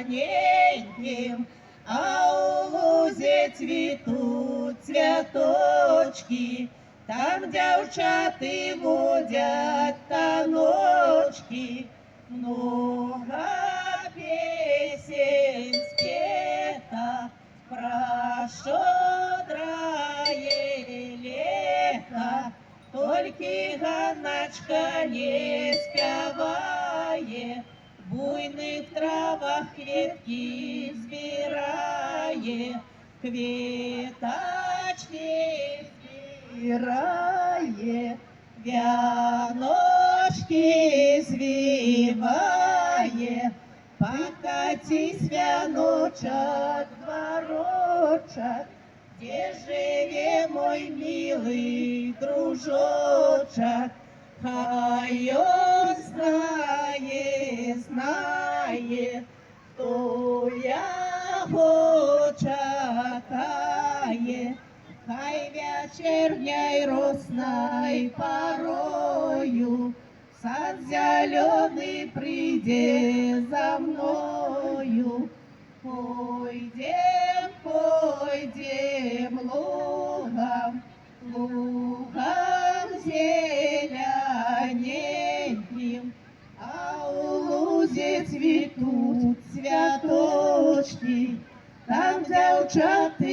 зелененьким, а у лузі цвітуть цвяточки, там дівчата водять таночки. Много песен спета про щедрое лето, только Ганночка не спевает, в буйных травах кветки збирає, квіточки збирає, вяночки звиває. Покатись, вяночек, дворочек, где живе мой милый дружочек. Хай он знает, кто його чекає. Хай вечерней росной порою сад зеленый прийде за мною. Пойдем, пойдем лугом, лугом зелененьким, а у лузе цветут цвяточки, там девчата